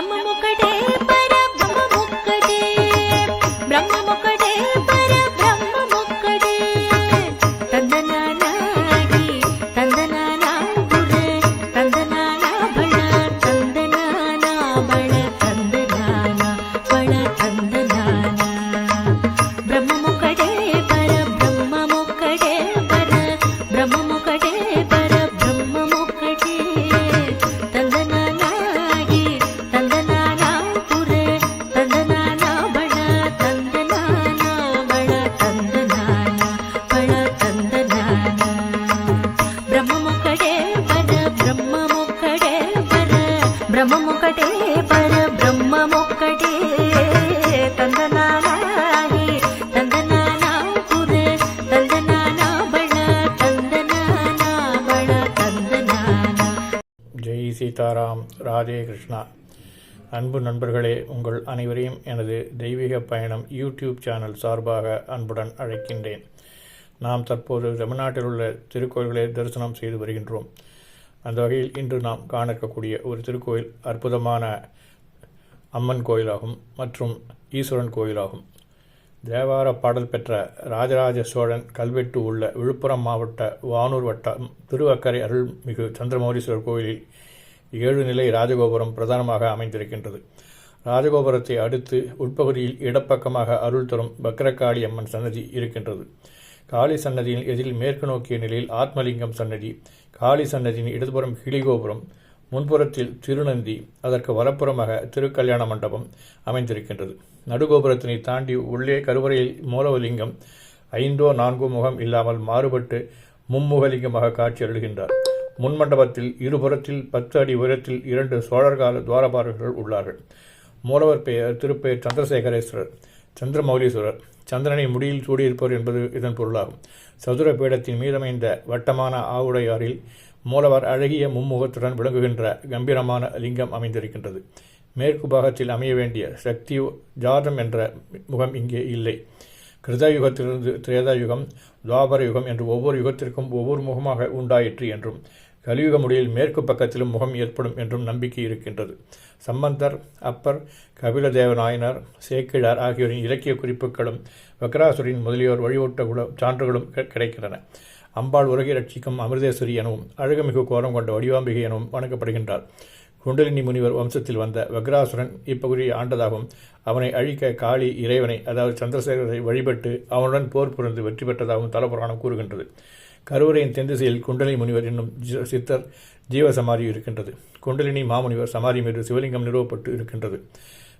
ब्रह्ममुकटे परब्रह्ममुकटे ब्रह्ममुकटे परब्रह्ममुकटे तंदनानागी तंदनाना गुरे तंदनाना बळ तंदनाना बळ तंदनाना बळ तंदनाना ब्रह्ममुकटे परब्रह्ममुकटे परब्रह्ममुकटे परब्रह्ममुकटे तंदनानागी तंदनाना गुरे तंदनाना बळ तंदनाना बळ तंदनाना बळ तंदनाना ब्रह्ममुकटे परब्रह्ममुकटे परब्रह्ममुकटे परब्रह्ममुकटे तंदनानागी तंदनाना गुरे तंदनाना बळ तंदनाना बळ तंदनाना. ஜெய் சீதாராம். ராதே கிருஷ்ணா. அன்பு நண்பர்களே, உங்கள் அனைவரையும் எனது தெய்வீக பயணம் யூடியூப் சேனல் சார்பாக அன்புடன் அழைக்கின்றேன். நாம் தற்போது தமிழ்நாட்டில் உள்ள திருக்கோயில்களை தரிசனம் செய்து வருகின்றோம். அந்த வகையில் இன்று நாம் காண இருக்கக்கூடிய ஒரு திருக்கோயில் அற்புதமான அம்மன் கோயிலாகும் மற்றும் ஈஸ்வரன் கோயிலாகும். தேவார பாடல் பெற்ற ராஜராஜ சோழன் கல்வெட்டு உள்ள விழுப்புரம் மாவட்ட வானூர் வட்டம் திருவக்கரை அருள்மிகு சந்திரமௌலீஸ்வரர் கோயிலில் 7 நிலை ராஜகோபுரம் பிரதானமாக அமைந்திருக்கின்றது. ராஜகோபுரத்தை அடுத்து உட்பகுதியில் இடப்பக்கமாக அருள் தரும் பக்ரகாளி அம்மன் சன்னதி இருக்கின்றது. காளி சன்னதியின் எதிரில் மேற்கு நோக்கிய நிலையில் ஆத்மலிங்கம் சன்னதி, காளி சன்னதியின் இடதுபுறம் கிளிகோபுரம், முன்புறத்தில் திருநந்தி, அதற்கு வலப்புறமாக திருக்கல்யாண மண்டபம் அமைந்திருக்கின்றது. நடுகோபுரத்தினை தாண்டி உள்ளே கருவறையில் மூலவலிங்கம் 5 or 4 முகம் இல்லாமல் மாறுபட்டு மும்முகலிங்கமாக காட்சி அருள்கின்றார். முன்மண்டபத்தில் இருபுறத்தில் 10 அடி உயரத்தில் 2 சோழர்கால துவாரபாலகர்கள் உள்ளார்கள். மூலவர் பெயர் திருப்பெயர் சந்திரசேகரேஸ்வரர், சந்திரமௌலீஸ்வரர், சந்திரனை முடியில் சூடியிருப்பவர் என்பது இதன் பொருளாகும். சதுர பீடத்தின் மீதமைந்த வட்டமான ஆவுடையாரில் மூலவர் அழகிய மும்முகத்துடன் விளங்குகின்ற கம்பீரமான லிங்கம் அமைந்திருக்கின்றது. மேற்கு பாகத்தில் அமைய வேண்டிய சக்தி ஜாதம் என்ற முகம் இங்கே இல்லை. கிருதயுகத்திலிருந்து திரேதாயுகம், துவாபர யுகம் என்று ஒவ்வொரு யுகத்திற்கும் ஒவ்வொரு முகமாக உண்டாயிற்று என்றும் கலியுக முடியில் மேற்கு பக்கத்திலும் முகம் ஏற்படும் என்றும் நம்பிக்கை இருக்கின்றது. சம்பந்தர், அப்பர், கபிலதேவ நாயனார், சேக்கிழார் ஆகியோரின் இலக்கிய குறிப்புகளும் வக்ராசுரின் முதலியோர் வழிபட்ட சான்றுகளும் கிடைக்கின்றன. அம்பாள் உலகை ரட்சிக்கும் அமிர்தேஸ்வரி எனவும் அழகுமிகு கோலம் கொண்ட வடிவாம்பிகை எனவும் வணங்கப்படுகின்றார். குண்டலினி முனிவர் வம்சத்தில் வந்த வக்ராசுரன் இப்பகுதியை ஆண்டதாகவும் அவனை அழிக்க காளி இறைவனை அதாவது சந்திரசேகரை வழிபட்டு அவனுடன் போர் புரிந்து வெற்றி பெற்றதாகவும் தலபுராணம் கூறுகின்றது. கருவறையின் தென்திசையில் குண்டலினி முனிவர் என்னும் சித்தர் ஜீவசமாதி இருக்கின்றது. குண்டலினி மாமுனிவர் சமாதி மீது சிவலிங்கம் நிறுவப்பட்டு இருக்கின்றது.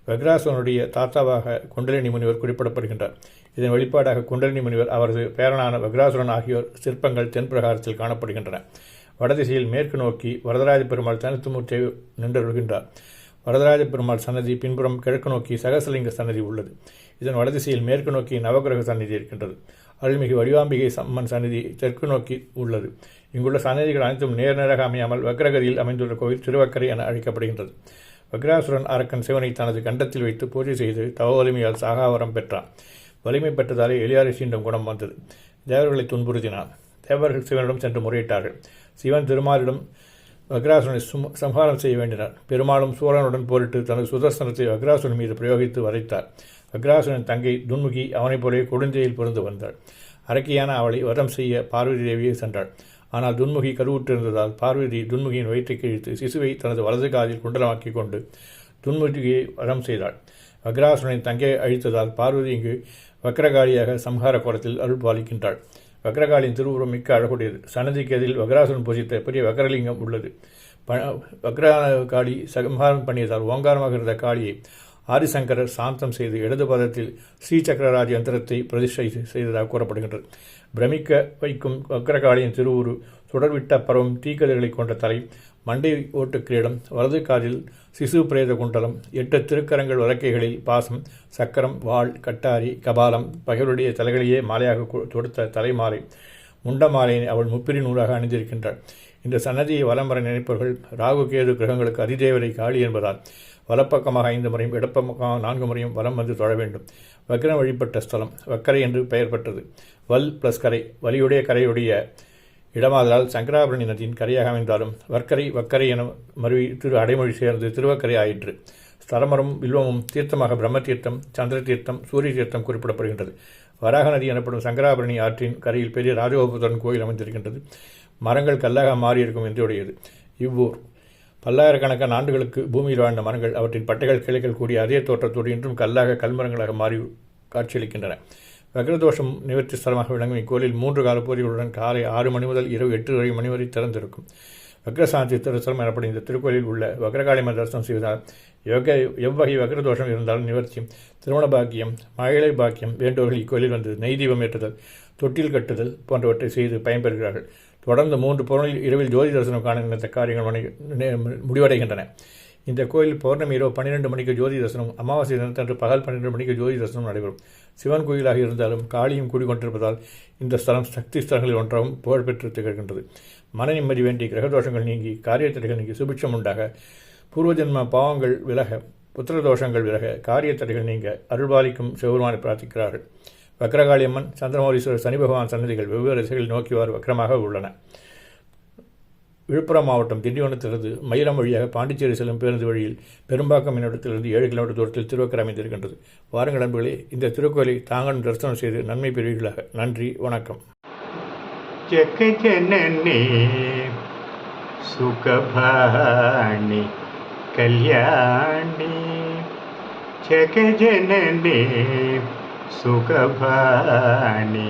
வக்ராசுரனுடைய தாத்தாவாக குண்டலினி முனிவர் குறிப்பிடப்படுகின்றார். இதன் வெளிப்பாடாக குண்டலினி முனிவர் அவரது பேரனான வக்ராசுரன் ஆகியோர் சிற்பங்கள் தென் பிரகாரத்தில் காணப்படுகின்றன. வடதிசையில் மேற்கு நோக்கி வரதராஜ பெருமாள் தனித்துமூர்த்தி நின்றுகின்றார். வரதராஜ பெருமாள் சன்னதி பின்புறம் கிழக்கு நோக்கி சகசலிங்க சன்னதி உள்ளது. இதன் வடதிசையில் மேற்கு நோக்கி நவகிரக சன்னதி இருக்கின்றது. அருள்மிகு வடிவாம்பிகை அம்மன் சன்னதி தெற்கு நோக்கி உள்ளது. இங்குள்ள சன்னதிகள் அனைத்தும் நேராக அமையாமல் வக்ரகதியில் அமைந்துள்ள கோயில் திருவக்கரை என அழைக்கப்படுகின்றது. வக்ராசுரன் அரக்கன் சிவனை தனது கண்டத்தில் வைத்து பூஜை செய்து தவ வலிமையால் சாகாவரம் பெற்றான். வலிமை பெற்றதாலே எளியாரை சீண்டும் குணம் வந்தது. தேவர்களை துன்புறுத்தினான். தேவர்கள் சிவனிடம் சென்று முறையிட்டார்கள். சிவன் திருமாலிடம் வக்ராசுரனை சம்ஹாரம் செய்ய வேண்டினார். பெருமாளும் சூரனுடன் போரிட்டு தனது சுதர்சனத்தை வக்ராசுரன் மீது பிரயோகித்து வதைத்தார். வக்ராசுரன் தங்கை துன்முகி அவனைப் போலே கொடுஞ்செயில் பொருந்து வந்தாள். அரக்கியான அவளை வதம் செய்ய பார்வதி தேவியை சென்றாள். ஆனால் துன்முகி கருவுற்றிருந்ததால் பார்வதி துன்முகியின் வயிற்றை கிழித்து சிசுவை தனது வலது காதில் குண்டலமாக்கிக் கொண்டு துன்முகியை வதம் செய்தாள். வக்ராசுரனின் தங்கையை அழித்ததால் பார்வதி இங்கு வக்ரகாளியாக சம்ஹார கோலத்தில் அருள் பாலிக்கின்றாள். வக்ரகாளியின் திருவுருவம் மிக்க அழகுடையது. சன்னதிக்கு எதிரில் வக்ராசுரன் பூஜித்த பெரிய வக்ரலிங்கம் உள்ளது. வக்ரகாளி சம்ஹாரம் பண்ணியதால் ஓங்காரமாக இருந்த காளியை ஆதிசங்கரர் சாந்தம் செய்து இடது பாதத்தில் ஸ்ரீசக்கரராஜ் யந்திரத்தை பிரதிஷ்டை செய்ததாக கூறப்படுகின்றது. பிரமிக்க வைக்கும் வக்ரகாளியின் திருவுரு, சுடர்விட்ட பருவம், தீக்கதிர்களை கொண்ட தலை, மண்டை ஓட்டு கிரீடம், வலது காதில் சிசு பிரேத குண்டலம், 8 திருக்கரங்கள் வலக்கைகளில் பாசம், சக்கரம், வாள், கட்டாரி, கபாலம், பகைவருடைய தலைகளையே மாலையாக தொடுத்த தலைமாலை, முண்டமாலையை அவள் முப்பிரி நூலாக அணிந்திருக்கின்றாள். இந்த சன்னதியை வலம் வர நினைப்பவர்கள் ராகு கேது கிரகங்களுக்கு அதிதேவதை காளி என்பதால் வலப்பக்கமாக 5 முறையும் இடப்பக்கமாக 4 முறையும் வலம் வந்து தொழ வேண்டும். வக்ரம் வழிபட்ட ஸ்தலம் வக்கரை என்று பெயர் பெற்றது. வல் பிளஸ் கரை, வலியுடைய கரையுடைய இடமாதலால் சங்கராபரணி நதியின் கரையாக அமைந்தாலும் வர்க்கரை வக்கரை என மருவி திரு அடைமொழி சேர்ந்து திருவக்கரை ஆயிற்று. ஸ்தலமரும் வில்வமும் தீர்த்தமாக பிரம்ம தீர்த்தம், சந்திர தீர்த்தம், சூரிய தீர்த்தம் குறிப்பிடப்படுகின்றது. வராக நதி எனப்படும் சங்கராபரணி ஆற்றின் கரையில் பெரிய ராஜகோபுரத்துடன் கோயில் அமைந்திருக்கின்றது. மரங்கள் கல்லாக மாறியிருக்கும் என்றுடையது. இவ்வூர் பல்லாயிரக்கணக்கான ஆண்டுகளுக்கு பூமியில் வாழ்ந்த மரங்கள் அவற்றின் பட்டைகள் கிளைகள் கூடிய அதே தோற்றத்தோடு இன்றும் கல்லாக கல்மரங்களாக மாறி காட்சியளிக்கின்றன. வக்ரதோஷம் நிவர்த்தி ஸ்தலமாக விளங்கும் இக்கோயிலில் 3 கால பூஜைகளுடன் காலை 6 மணி முதல் இரவு 8 மணி வரை திறந்திருக்கும். வக்ரசாந்தி திருத்தலம் எனப்படும் இந்த திருக்கோயிலில் உள்ள வக்ரகாளியம்மன் தரிசனம் செய்வதால் எவ்வகை வக்ரதோஷம் இருந்தாலும் நிவர்த்தியும், திருமண பாக்கியம், மழை பாக்கியம் வேண்டுவர்கள் இக்கோயிலில் வந்து நெய் தீபம் ஏற்றுதல், தொட்டில் கட்டுதல் போன்றவற்றை செய்து பயன்பெறுகிறார்கள். தொடர்ந்து 3 பொருளில் இரவில் ஜோதி தரிசனம் காண நினைத்த காரியங்கள் முடிவடைகின்றன. இந்த கோயில் பௌர்ணமி இரவு 12 மணிக்கு ஜோதி தரிசனம், அமாவாசை தினத்தன்று பகல் 12 மணிக்கு ஜோதி தரிசனம் நடைபெறும். சிவன் கோயிலாக இருந்தாலும் காளியும் கூடிக்கொண்டிருப்பதால் இந்த ஸ்தலம் சக்தி ஸ்தலங்களில் ஒன்றாகவும் புகழ்பெற்று திகழ்கின்றது. மன நிம்மதி வேண்டி, கிரகதோஷங்கள் நீங்கி, காரியத்தடைகள் நீங்கி, சுபிட்சம் உண்டாக, பூர்வஜன்ம பாவங்கள் விலக, புத்திரதோஷங்கள் விலக, காரியத்தடைகள் நீங்க அருள்பாலிக்கும் சிவபெருமானை பிரார்த்திக்கிறார்கள். வக்ரகாளியம்மன், சந்திரமௌலீஸ்வரர், சனி பகவான் சன்னதிகள் வெவ்வேறு திசைகளில் நோக்கிவாறு வக்ரமாக உள்ளன. விழுப்புரம் மாவட்டம் திண்டிவனத்திலிருந்து மயிலம் வழியாக பாண்டிச்சேரி செல்லும் பேருந்து வழியில் பெரும்பாக்கம் என்னிடத்திலிருந்து 7 கிலோமீட்டர் தூரத்தில் திருவக்கரை அமைந்திருக்கின்றது. வாருங்கள் நண்பர்களே, இந்த திருக்கோயிலை தாங்களும் தரிசனம் செய்து நன்மை பெறுவீர்களாக. நன்றி, வணக்கம். ஜெகஜனனி சுகபாணி கல்யாணி, ஜெகஜனனி சுகபாணி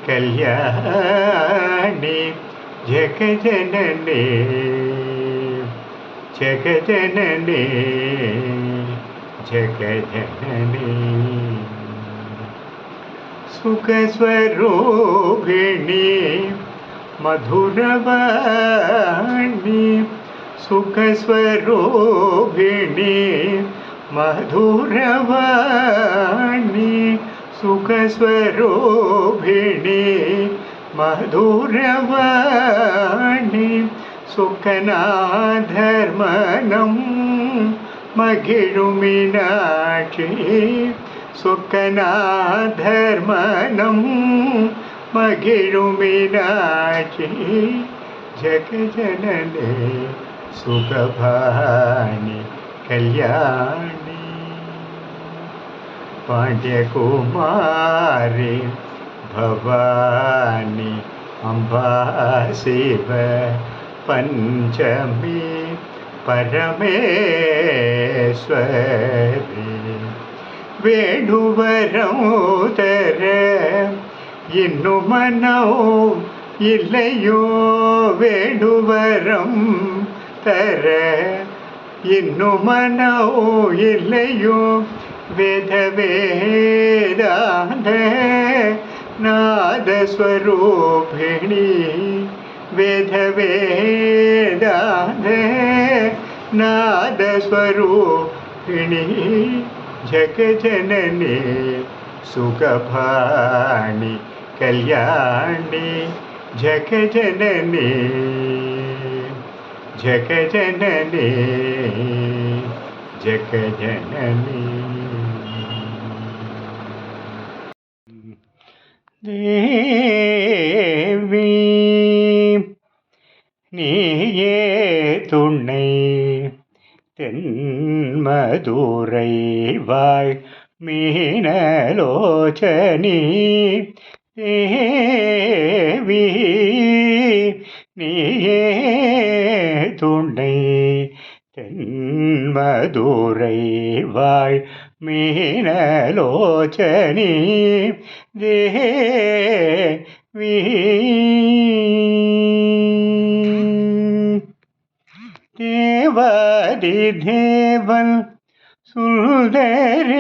கல்யாணி, ஜெகஜனனி ஜெகஜனனி ஜெகஜனனி, சுகஸ்வரூபிணி மதுரவாணி, சுகஸ்வரூபிணி மதுரவாணி, சுகஸ்வரூபிணி மதுரவாணி, சுகநாதர்மனம் மகிழுமினாட்சி, சுகநாதர்மனம் மகிழுமினாட்சி, ஜெகஜனனி சுகபாணி கல்யாணி, பாண்டியகுமாரி பவானி அம்பா சிவ பஞ்சமி பரமேஸ்வரி, வேணுவரம் தர இன்னும் மனோ இல்லையோ, வேணுவரம் தர இன்னும் மனோ இல்லையோ, வேத வேதாந்த நாதஸ்வரூபிணி, வேத வேதாந்த நாதஸ்வரூபிணி, ஜெகஜனனி சுகபாணி கல்யாணி, ஜெகஜனனி ஜெகஜனனி ஜெகஜனனி. தேவி நீயே துணை, தென்மதுரை வாழ் மீனலோச்சனி, தேவி நீயே துணை, தென்மதுரை வாழ் மீனலோச்சனி, தேவி தேவாதி தேவன் சுந்தரேசன்,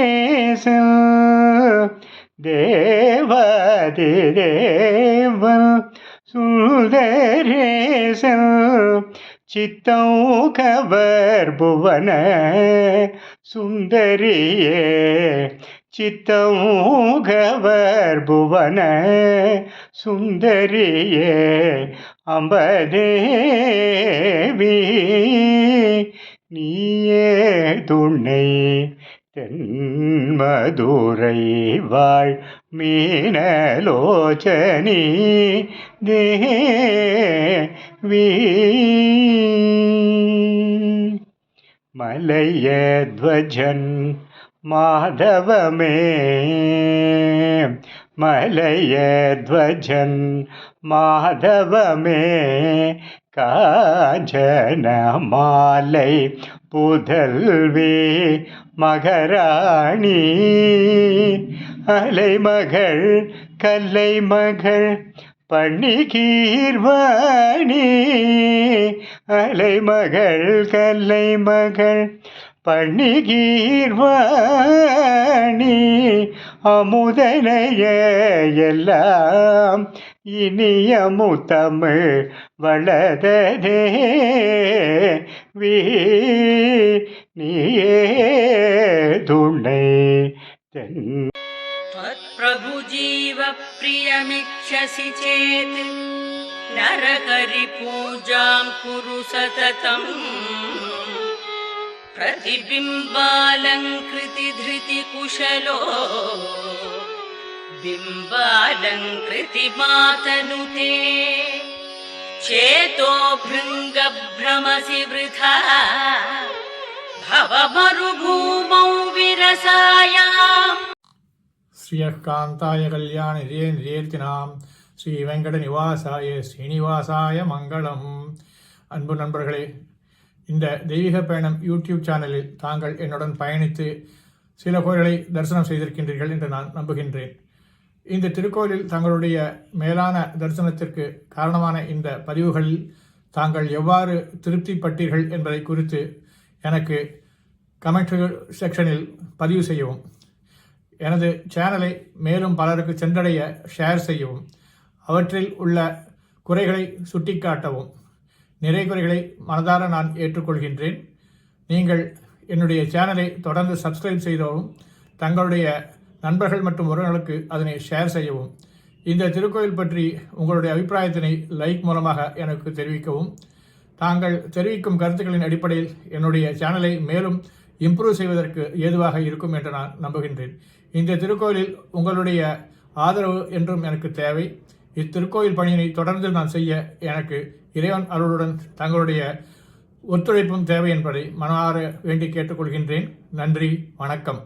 தேவாதி தேவன் சுந்தரேசன், சித்தம் கவர் புவன சுந்தரியே, சித்தம் கவர் புவன சுந்தரியே, அம்பதேவி நீயே துணை, தென்மதுரை வாழ் மீனலோச்சனி, தேவி மலையத்வஜன் மாதவமே மலையத்வஜன் மாதவமே காஞ்சன மாலை புதல்வி மகராணி அலைமகள் கல்லைமகள் பணிகீர்வாணி அலைமகள் கல்லைமகள் பணிகீர்வாணி அமுதனைய எல்லாம் இனியமுத்தமிழ் வளததே நீயே துணை त्वत्प्रभु जीव प्रियमिच्छसि चेत् नरहरि पूजां कुरु सततम् प्रतिबिम्बालङ्कृति धृति कुशलो बिम्बालङ्कृति मातनुते चेतो भृङ्गभ्रमसि वृथा भवमरुभूमौ विरसायाम् ஸ்ரீயக்காந்தாய கல்யாண நிதியேர்த்தினாம் ஸ்ரீ வெங்கட நிவாசாய ஸ்ரீனிவாசாய மங்களம். அன்பு நண்பர்களே, இந்த தெய்வீக பயணம் யூடியூப் சேனலில் தாங்கள் என்னுடன் பயணித்து சில கோயில்களை தரிசனம் செய்திருக்கின்றீர்கள் என்று நான் நம்புகின்றேன். இந்த திருக்கோயிலில் தங்களுடைய மேலான தரிசனத்திற்கு காரணமான இந்த பதிவுகளில் தாங்கள் எவ்வாறு திருப்திப்பட்டீர்கள் என்பதை குறித்து எனக்கு கமெண்ட் செக்ஷனில் பதிவு செய்யவும், எனது சேனலை மேலும் பலருக்கு சென்றடைய ஷேர் செய்யவும், அவற்றில் உள்ள குறைகளை சுட்டிக்காட்டவும். நிறை குறைகளை மனதார நான் ஏற்றுக்கொள்கின்றேன். நீங்கள் என்னுடைய சேனலை தொடர்ந்து சப்ஸ்கிரைப் செய்தவும், தங்களுடைய நண்பர்கள் மற்றும் உறவினர்களுக்கு அதனை ஷேர் செய்யவும். இந்த திருக்கோயில் பற்றி உங்களுடைய அபிப்பிராயத்தினை லைக் மூலமாக எனக்கு தெரிவிக்கவும். தாங்கள் தெரிவிக்கும் கருத்துக்களின் அடிப்படையில் என்னுடைய சேனலை மேலும் இம்ப்ரூவ் செய்வதற்கு ஏதுவாக இருக்கும் என்று நான் நம்புகின்றேன். இந்த திருக்கோயிலில் உங்களுடைய ஆதரவு என்றும் எனக்கு தேவை. இத்திருக்கோயில் பணியினை தொடர்ந்து நான் செய்ய எனக்கு இறைவன் அருளுடன் தங்களுடைய ஒத்துழைப்பும் தேவை என்பதை மனமாற வேண்டி கேட்டுக்கொள்கின்றேன். நன்றி, வணக்கம்.